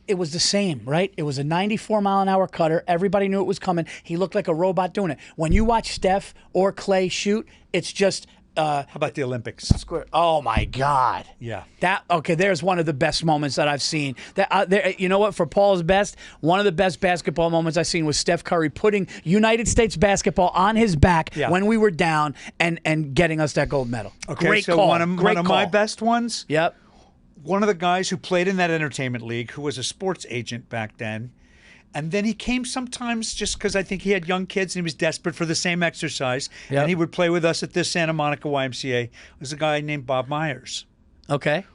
it was the same, right? It was a 94-mile-an-hour cutter. Everybody knew it was coming. He looked like a robot doing it. When you watch Steph or Clay shoot, it's just How about the Olympics? square. Oh my God! Yeah. There's one of the best moments that I've seen. You know what? For Paul's best, one of the best basketball moments I've seen was Steph Curry putting United States basketball on his back when we were down and getting us that gold medal. Okay, Great so call. one of my best ones. Yep. One of the guys who played in that entertainment league, who was a sports agent back then, and then he came sometimes just because I think he had young kids and he was desperate for the same exercise, and he would play with us at this Santa Monica YMCA. Was a guy named Bob Myers. Okay.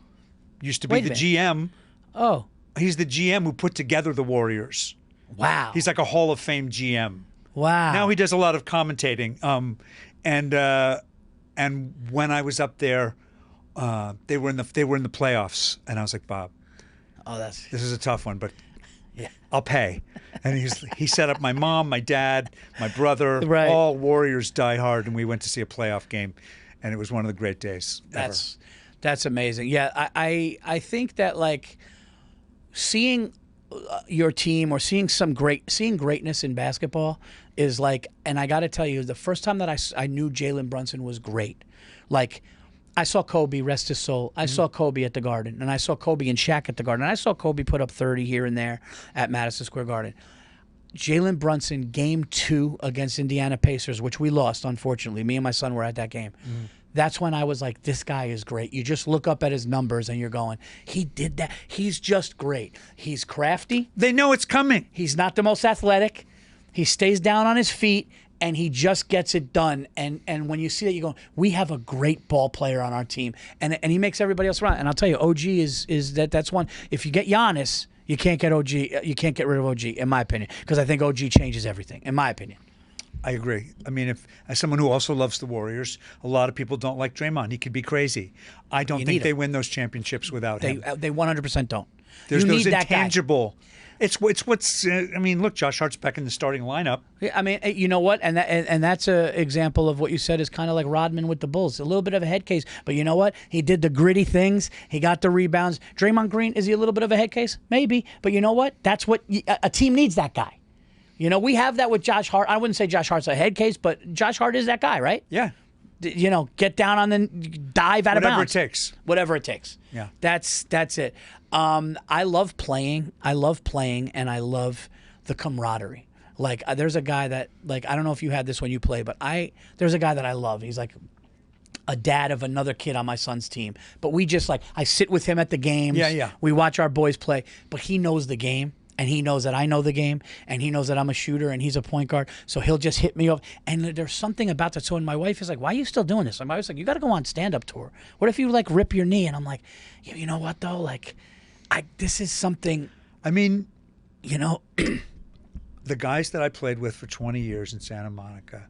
Used to be the GM. Oh. He's the GM who put together the Warriors. Wow. He's like a Hall of Fame GM. Wow. Now he does a lot of commentating. And when I was up there, they were in the playoffs, and I was like, Bob, this is a tough one, but I'll pay. And he set up my mom, my dad, my brother, all Warriors diehard, and we went to see a playoff game, and it was one of the great days ever. That's amazing. Yeah, I think that like seeing your team or seeing greatness in basketball is like, and I got to tell you, the first time that I knew Jalen Brunson was great, like. I saw Kobe, rest his soul. I saw Kobe at the Garden, and I saw Kobe and Shaq at the Garden. And I saw Kobe put up 30 here and there at Madison Square Garden. Jalen Brunson, Game 2 against Indiana Pacers, which we lost, unfortunately. Me and my son were at that game. That's when I was like, this guy is great. You just look up at his numbers, and you're going, he did that. He's just great. He's crafty. They know it's coming. He's not the most athletic. He stays down on his feet. And he just gets it done. And when you see that, you go, we have a great ball player on our team. And he makes everybody else around. And I'll tell you, OG is that's one. If you get Giannis, you can't get OG. You can't get rid of OG, in my opinion, because I think OG changes everything, in my opinion. I agree. I mean, as someone who also loves the Warriors, a lot of people don't like Draymond. He could be crazy. I don't think they win those championships without him. They 100% don't. There's those intangible. It's what's. I mean, look, Josh Hart's back in the starting lineup. Yeah, I mean, you know what, and that's an example of what you said is kind of like Rodman with the Bulls, a little bit of a head case, but you know what? He did the gritty things. He got the rebounds. Draymond Green, is he a little bit of a head case? Maybe, but you know what? That's what a team needs. That guy. You know, we have that with Josh Hart. I wouldn't say Josh Hart's a head case, but Josh Hart is that guy, right? Yeah. You know, get down on the dive out of bounds. Whatever it takes. Yeah. That's it. I love playing. And I love the camaraderie. Like, there's a guy that, like, I don't know if you had this when you play, but there's a guy that I love. He's like a dad of another kid on my son's team. But we just, like, I sit with him at the games. Yeah. We watch our boys play. But he knows the game. And he knows that I know the game, and he knows that I'm a shooter, and he's a point guard. So he'll just hit me up. And there's something about that. So when my wife is like, why are you still doing this? And my wife's like, you got to go on stand-up tour. What if you, like, rip your knee? And I'm like, you know what, though? Like, this is something. I mean, you know. The guys that I played with for 20 years in Santa Monica,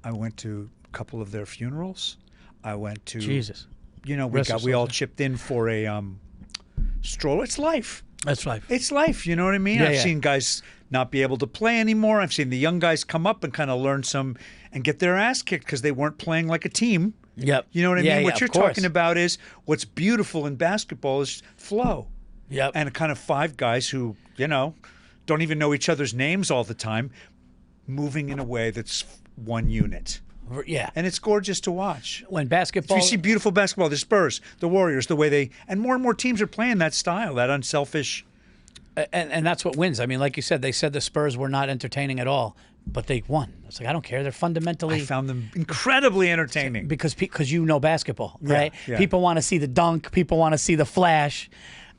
I went to a couple of their funerals. I went to. Jesus. You know, we all chipped in for a stroll. It's life. That's life. It's life, you know what I mean? I've seen guys not be able to play anymore. I've seen the young guys come up and kind of learn some and get their ass kicked because they weren't playing like a team. Yep. You know what I mean? What you're talking about is what's beautiful in basketball is flow. Yep. And kind of five guys who, you know, don't even know each other's names all the time, moving in a way that's one unit. Yeah. And it's gorgeous to watch. When basketball. If you see beautiful basketball, the Spurs, the Warriors, the way they, and more teams are playing that style, that unselfish. And that's what wins. I mean, like you said, they said the Spurs were not entertaining at all, but they won. It's like, I don't care. They're fundamentally. I found them incredibly entertaining. Because you know basketball, right? Yeah. People want to see the dunk. People want to see the flash.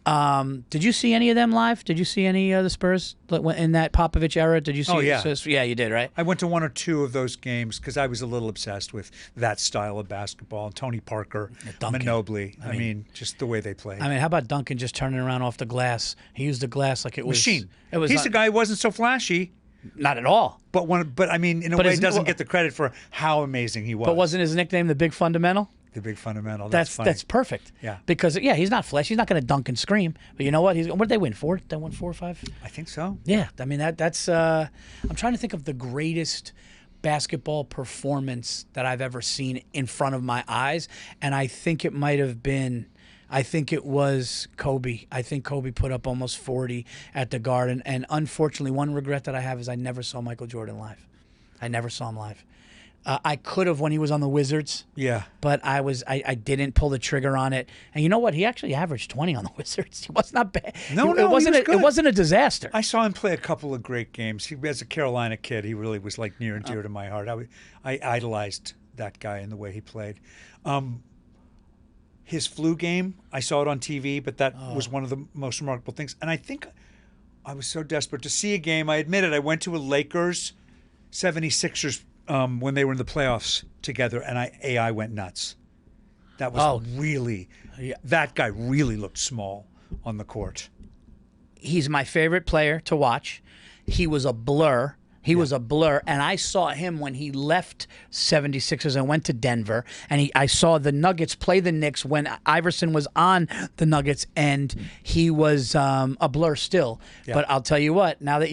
Did you see any of them live? Did you see any of the Spurs in that Popovich era? Did you see? Oh, yeah. Yeah, you did, right? I went to one or two of those games because I was a little obsessed with that style of basketball. And Tony Parker, Ginobili. I mean, just the way they played. I mean, how about Duncan just turning around off the glass? He used the glass like it was machine. He's the guy who wasn't so flashy. Not at all. But I mean, in a way, doesn't get the credit for how amazing he was. But wasn't his nickname the Big Fundamental? The Big Fundamental. That's funny. That's perfect. Yeah. Because he's not flesh. He's not going to dunk and scream. But you know what? What did they win? 4? They won 4 or 5. I think so. Yeah. I mean that's. I'm trying to think of the greatest basketball performance that I've ever seen in front of my eyes, and I think it might have been. I think it was Kobe. I think Kobe put up almost 40 at the Garden. And unfortunately, one regret that I have is I never saw Michael Jordan live. I never saw him live. I could have when he was on the Wizards. Yeah. But I didn't pull the trigger on it. And you know what? He actually averaged 20 on the Wizards. He was not bad. No, it wasn't. he was good. It wasn't a disaster. I saw him play a couple of great games. As a Carolina kid, he really was like near and dear to my heart. I idolized that guy in the way he played. His flu game, I saw it on TV, but that was one of the most remarkable things. And I think I was so desperate to see a game. I admit it. I went to a Lakers 76ers when they were in the playoffs together, and AI went nuts. That was really that guy really looked small on the court. He's my favorite player to watch. He was a blur. He was a blur, and I saw him when he left 76ers and went to Denver, and I saw the Nuggets play the Knicks when Iverson was on the Nuggets, and he was a blur still. Yeah. But I'll tell you what, now that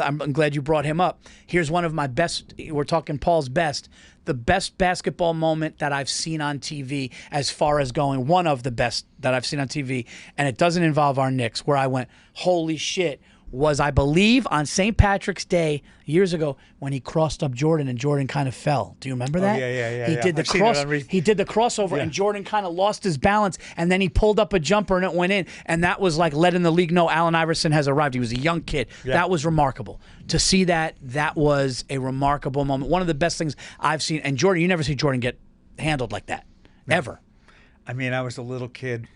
I'm glad you brought him up, here's one of my best, we're talking Paul's best, the best basketball moment that I've seen on TV as far as going, one of the best that I've seen on TV, and it doesn't involve our Knicks, where I went, holy shit, was, I believe, on St. Patrick's Day years ago when he crossed up Jordan and Jordan kind of fell. Do you remember that? Yeah. He did the He did the crossover and Jordan kind of lost his balance, and then he pulled up a jumper and it went in, and that was like letting the league know Allen Iverson has arrived. He was a young kid. Yeah. That was remarkable to see that. That was a remarkable moment. One of the best things I've seen. And Jordan, you never see Jordan get handled like that ever. I mean, I was a little kid,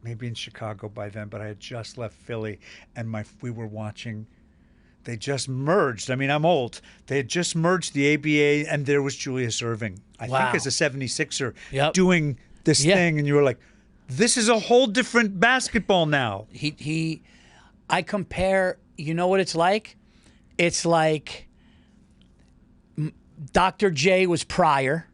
maybe in Chicago by then, but I had just left Philly, and we were watching. They just merged. I mean, I'm old. They had just merged the ABA, and there was Julius Erving. I think as a 76er doing this thing, and you were like, this is a whole different basketball now. I compare, you know what it's like? It's like Dr. J was Pryor.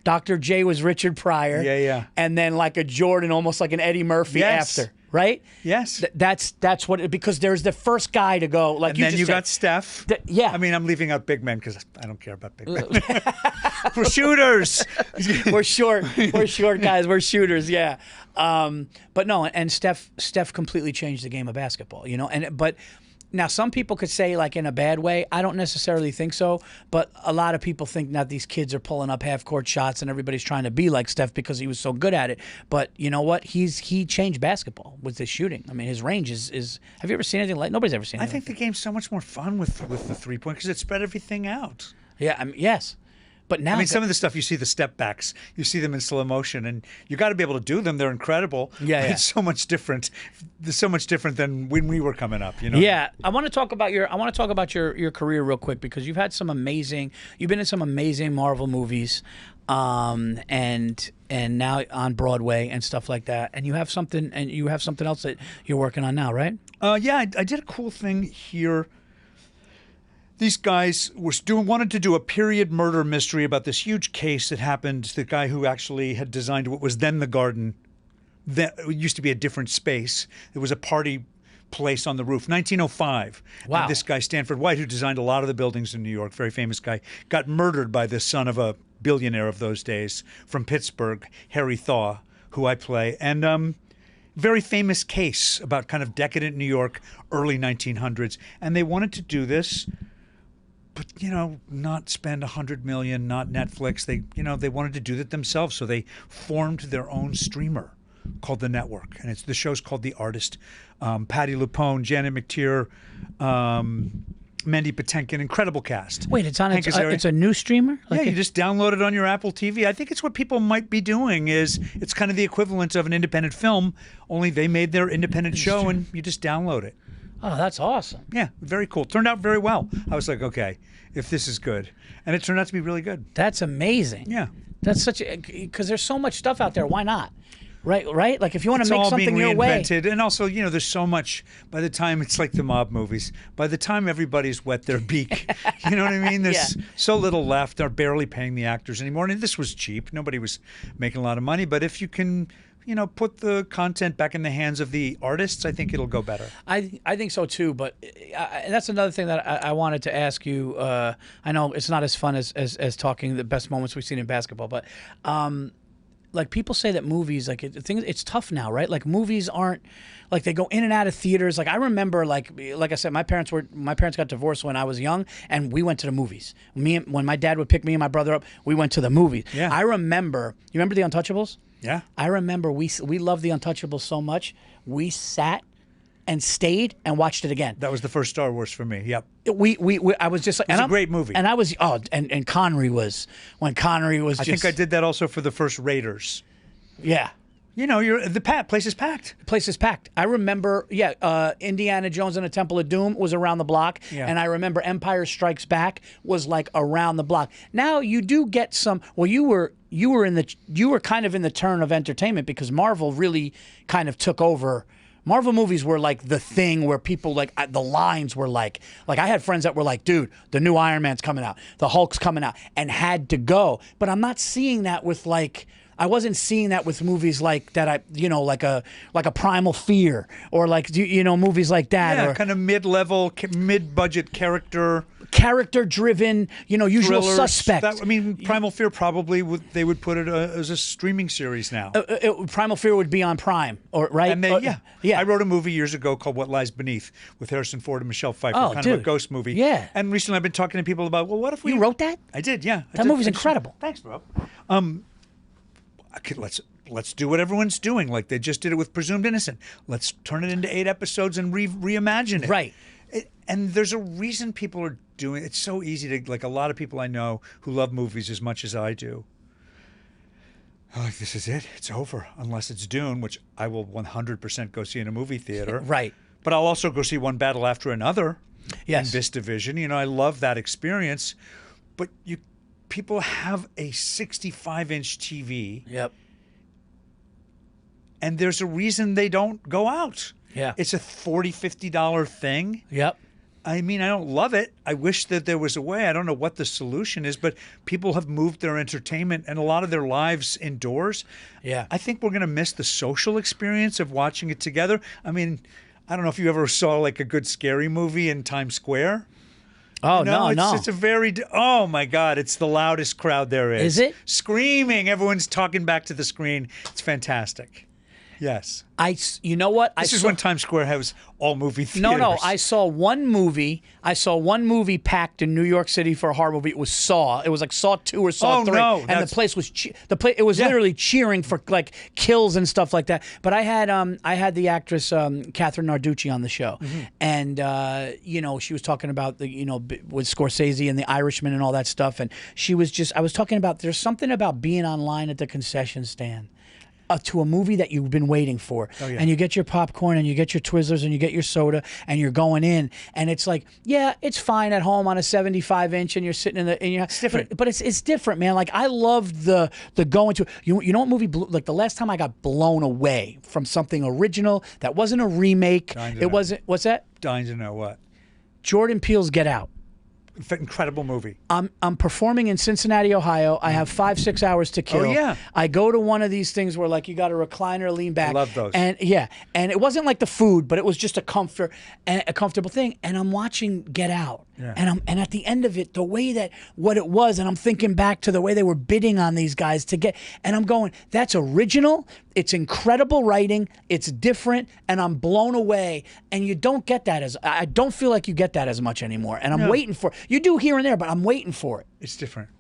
Dr. J was Richard Pryor. Yeah. And then like a Jordan, almost like an Eddie Murphy after, right? Yes. That's what it, because there's the first guy to go. Like, and then you got Steph. I mean, I'm leaving out big men because I don't care about big men. We're shooters. We're short. We're short guys. We're shooters. Yeah. But no, and Steph completely changed the game of basketball. You know, but. Now, some people could say, like, in a bad way. I don't necessarily think so, but a lot of people think that these kids are pulling up half-court shots and everybody's trying to be like Steph because he was so good at it. But you know what? He changed basketball with his shooting. I mean, his range is have you ever seen anything like? Nobody's ever seen anything. I think the game's so much more fun with the three-point because it spread everything out. Yeah, I mean, yes. But now, I mean, some of the stuff you see the step backs, you see them in slow motion, and you got to be able to do them. They're incredible. Yeah. It's so much different. It's so much different than when we were coming up. You know. Yeah, I want to talk about your career real quick because you've been in some amazing Marvel movies, and now on Broadway and stuff like that. And you have something else that you're working on now, right? Yeah, I did a cool thing here. These guys wanted to do a period murder mystery about this huge case that happened. The guy who actually had designed what was then the Garden, it used to be a different space. There was a party place on the roof, 1905. Wow. And this guy, Stanford White, who designed a lot of the buildings in New York, very famous guy, got murdered by the son of a billionaire of those days from Pittsburgh, Harry Thaw, who I play. And very famous case about kind of decadent New York, early 1900s. And they wanted to do this, but, you know, not spend $100 million, not Netflix. They wanted to do that themselves, so they formed their own streamer called The Network, and the show's called The Artist. Patti LuPone, Janet McTeer, Mandy Patinkin, incredible cast. Wait, it's a new streamer? Like you just download it on your Apple TV. I think it's what people might be doing. It's kind of the equivalent of an independent film, only they made their independent show, and you just download it. Oh, that's awesome. Yeah, very cool. Turned out very well. I was like, okay, if this is good. And it turned out to be really good. That's amazing. Yeah. That's because there's so much stuff out there. Why not? Right? Like if you want to make something your way. It's all being reinvented. And also, you know, there's so much, by the time, it's like the mob movies. By the time everybody's wet their beak, you know what I mean? There's so little left. They're barely paying the actors anymore. And this was cheap. Nobody was making a lot of money. But if you can, you know, put the content back in the hands of the artists, I think it'll go better. I think so too, but that's another thing that I wanted to ask you. I know it's not as fun as talking the best moments we've seen in basketball, but like people say that movies, like it's tough now, right? Like movies aren't like they go in and out of theaters. Like I remember, like I said, my parents got divorced when I was young, and we went to the movies. When my dad would pick me and my brother up, we went to the movies. Yeah. I remember. You remember The Untouchables? Yeah. I remember we loved The Untouchables so much. We sat and stayed and watched it again. That was the first Star Wars for me. Yep. I was just like, It's a great movie. And I was and Connery was when Connery was. I think I did that also for the first Raiders. Yeah. You know, place is packed. Place is packed. I remember, Indiana Jones and the Temple of Doom was around the block, and I remember Empire Strikes Back was like around the block. Now you do get some. Well, you were kind of in the turn of entertainment because Marvel really kind of took over. Marvel movies were like the thing where people like the lines were like I had friends that were like, dude, the new Iron Man's coming out, the Hulk's coming out, and had to go. But I'm not seeing that with I wasn't seeing that with movies like that. Like a Primal Fear or movies like that. Yeah, or kind of mid-level, mid-budget character-driven. Usual thrillers. suspect. Primal Fear probably they would put it as a streaming series now. Primal Fear would be on Prime, right? And I wrote a movie years ago called What Lies Beneath with Harrison Ford and Michelle Pfeiffer, of a ghost movie. Yeah. And recently I've been talking to people about, well, what if we... You wrote that? I did, yeah. That movie's incredible. Thanks, bro. Okay, let's do what everyone's doing. Like they just did it with Presumed Innocent. Let's turn it into 8 episodes and reimagine it. Right. And there's a reason people are doing it. It's so easy to, like a lot of people I know who love movies as much as I do. Like, this is it. It's over. Unless it's Dune, which I will 100% go see in a movie theater. Right. But I'll also go see one battle after another. Yes. In VistaVision. I love that experience. But people have a 65-inch TV. Yep. And there's a reason they don't go out. Yeah. It's a $40, $50 thing. Yep. I don't love it. I wish that there was a way. I don't know what the solution is, but people have moved their entertainment and a lot of their lives indoors. Yeah. I think we're going to miss the social experience of watching it together. I don't know if you ever saw like a good scary movie in Times Square. Oh, no. It's a very, oh my God, it's the loudest crowd there is. Is it? Screaming. Everyone's talking back to the screen. It's fantastic. Yes. You know what? This is when Times Square has all movie theaters. No. I saw one movie packed in New York City for a horror movie. It was Saw. It was like Saw 2 or Saw 3. No, and the place was it was literally cheering for like kills and stuff like that. But I had the actress Catherine Narducci on the show. Mm-hmm. And she was talking about with Scorsese and The Irishman and all that stuff, and I was talking about there's something about being online at the concession stand. To a movie that you've been waiting for. Oh, yeah. And you get your popcorn and you get your Twizzlers and you get your soda and you're going in and it's like, yeah, it's fine at home on a 75-inch and you're sitting in the... It's different. But it's different, man. Like, I love the going to... You know what movie... Like, the last time I got blown away from something original that wasn't a remake. Wasn't... What's that? Dying to know what? Jordan Peele's Get Out. Incredible movie. I'm performing in Cincinnati, Ohio. I have 5-6 hours to kill. Oh, yeah. I go to one of these things where like you got a recliner, lean back. I love those. And it wasn't like the food, but it was just a comfortable thing. And I'm watching Get Out. Yeah. And at the end of it, the way that what it was, and I'm thinking back to the way they were bidding on these guys to get, and I'm going, that's original. It's incredible writing. It's different, and I'm blown away. And you don't get that I don't feel like you get that as much anymore. And I'm waiting for it. You do here and there, but I'm waiting for it. It's different.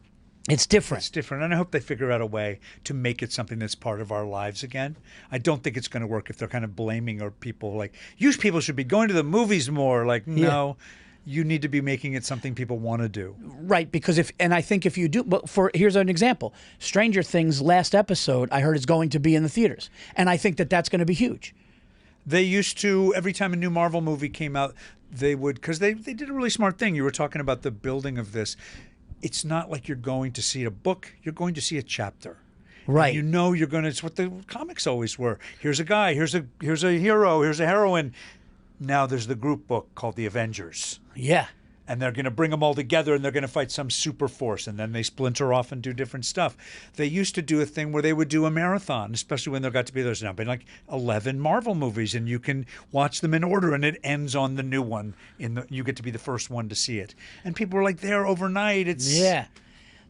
It's different. It's different, and I hope they figure out a way to make it something that's part of our lives again. I don't think it's going to work if they're kind of blaming or people like, you people should be going to the movies more. Like, no. You need to be making it something people want to do. Right, because I think if you do, but here's an example. Stranger Things last episode, I heard is going to be in the theaters. And I think that's going to be huge. They used to, every time a new Marvel movie came out, they would, because they did a really smart thing. You were talking about the building of this. It's not like you're going to see a book, you're going to see a chapter. Right. And you're going to, it's what the comics always were. Here's a guy, here's a hero, here's a heroine. Now there's the group book called The Avengers. Yeah. And they're going to bring them all together and they're going to fight some super force. And then they splinter off and do different stuff. They used to do a thing where they would do a marathon, especially when there got to be, there's now been like 11 Marvel movies and you can watch them in order and it ends on the new one. You get to be the first one to see it. And people were like there overnight. Yeah.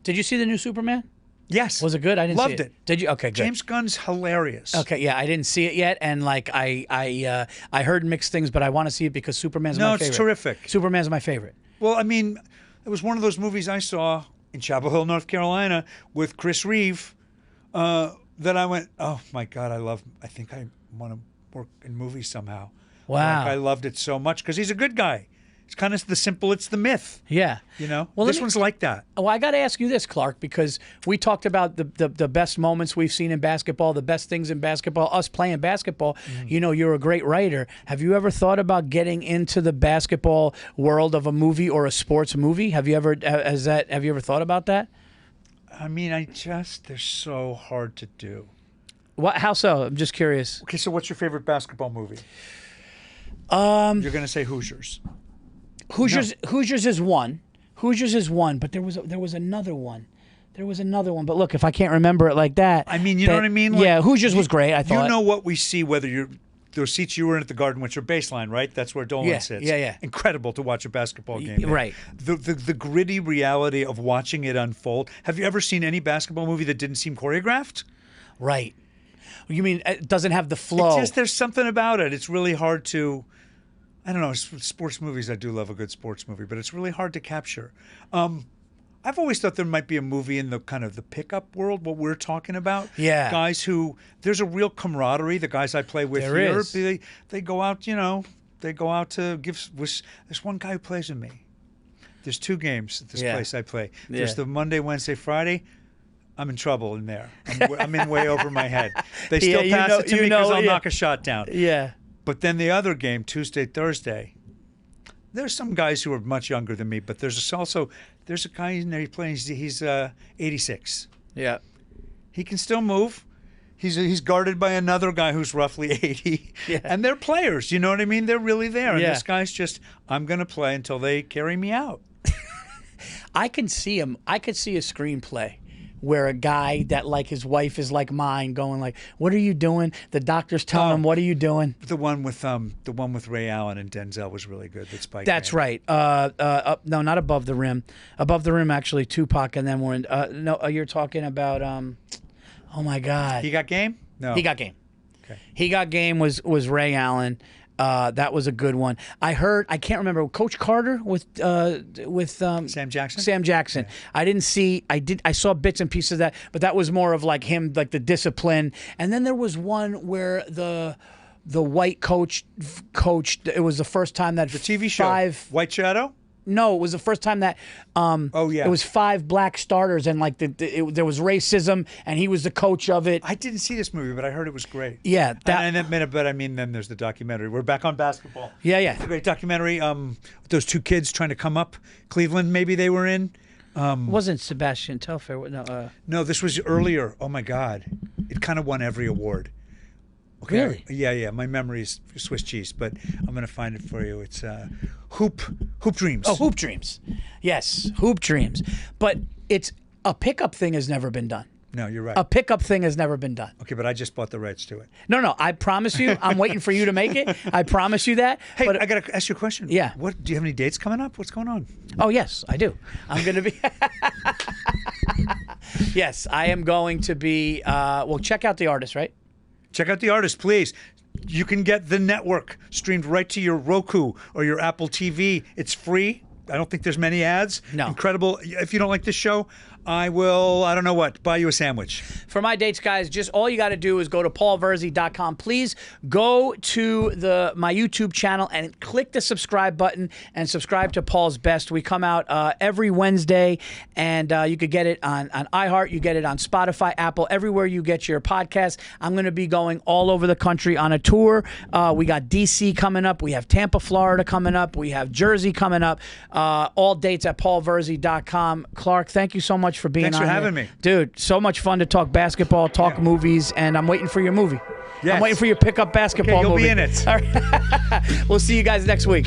Did you see the new Superman? Yes. Was it good? I didn't Loved see it. it. Did you? Okay, good. James Gunn's hilarious. Okay, yeah, I didn't see it yet, and like I heard mixed things, but I want to see it because Superman's my favorite. No, it's terrific. Superman's my favorite. Well, I mean, it was one of those movies I saw in Chapel Hill, North Carolina, with Chris Reeve, that I went, oh my God, I think I want to work in movies somehow. Wow. Like, I loved it so much because he's a good guy. It's kind of the simple, it's the myth. Yeah. You know? Well, this one's like that. Well, I got to ask you this, Clark, because we talked about the best moments we've seen in basketball, the best things in basketball, us playing basketball. You know, you're a great writer. Have you ever thought about getting into the basketball world of a movie or a sports movie? Have you ever thought about that? I mean, they're so hard to do. What? How so? I'm just curious. Okay, so what's your favorite basketball movie? You're going to say Hoosiers. Hoosiers is one. Hoosiers is one, but there was another one. There was another one, but look, if I can't remember it like that. I mean, you know what I mean? Like, yeah, Hoosiers was great, I thought. You know what we see whether those seats you were in at the Garden, which are baseline, right? That's where Dolan sits. Yeah. Incredible to watch a basketball game. Right. The gritty reality of watching it unfold. Have you ever seen any basketball movie that didn't seem choreographed? Right. You mean it doesn't have the flow? There's something about it. It's really hard to. I don't know, sports movies, I do love a good sports movie, but it's really hard to capture. I've always thought there might be a movie in the kind of the pickup world, what we're talking about. Yeah. Guys who, there's a real camaraderie. The guys I play with here, is. they go out, they go out to give, there's one guy who plays with me. There's 2 games at this place I play. There's the Monday, Wednesday, Friday. I'm in trouble in there. I'm in way over my head. They still pass it to me because I'll knock a shot down. Yeah. But then the other game, Tuesday, Thursday, there's some guys who are much younger than me, but there's a guy in there he's 86. Yeah. He can still move. He's guarded by another guy who's roughly 80. Yeah. And they're players, you know what I mean? They're really there. And Yeah. this guy's just, I'm going to play until they carry me out. I can see him. I could see a screenplay where a guy that like his wife is like mine going like, what are you doing? The doctor's telling him, what are you doing? The one with Ray Allen and Denzel was really good. That's right. No, not Above the Rim. Above the Rim, actually, Tupac, and then we're in. No, you're talking about. Oh my God. He Got Game? No. He Got Game. Okay. He Got Game was Ray Allen. That was a good one. I can't remember, Coach Carter with Sam Jackson. Sam Jackson. Yeah. I saw bits and pieces of that, but that was more of like him, like the discipline. And then there was one where the white coach coached. It was the first time that the TV show White Shadow. No, it was the first time that it was 5 black starters and like there was racism and he was the coach of it. I didn't see this movie, but I heard it was great. Yeah, then there's the documentary. We're back on basketball. Yeah. It's a great documentary. Those 2 kids trying to come up, Cleveland maybe they were in. Wasn't Sebastian Telfair? No. No, this was earlier. Oh my God, it kind of won every award. Okay. Really? Yeah. My memory is Swiss cheese, but I'm going to find it for you. It's Hoop Dreams. Oh, Hoop Dreams. Yes, Hoop Dreams. But it's a pickup thing has never been done. No, you're right. A pickup thing has never been done. Okay, but I just bought the rights to it. No, I promise you. I'm waiting for you to make it. I promise you that. Hey, but, I got to ask you a question. Yeah. What do you have any dates coming up? What's going on? Oh, yes, I do. I'm going to be. Yes, I am going to be. Well, check out The Artist, right? Check out The Artist, please. You can get the network streamed right to your Roku or your Apple TV. It's free. I don't think there's many ads. No. Incredible. If you don't like this show, I will, I don't know what, buy you a sandwich. For my dates, guys, just all you got to do is go to paulvirzi.com. Please go to my YouTube channel and click the subscribe button and subscribe to Paul's Best. We come out every Wednesday, and you could get it on iHeart. You get it on Spotify, Apple, everywhere you get your podcast. I'm going to be going all over the country on a tour. We got D.C. coming up. We have Tampa, Florida coming up. We have Jersey coming up. All dates at paulvirzi.com. Clark, thank you so much for being on. Thanks for having me. Dude, so much fun to talk basketball, talk movies, and I'm waiting for your movie. Yes. I'm waiting for your pickup basketball you'll movie. be in it. All right. We'll see you guys next week.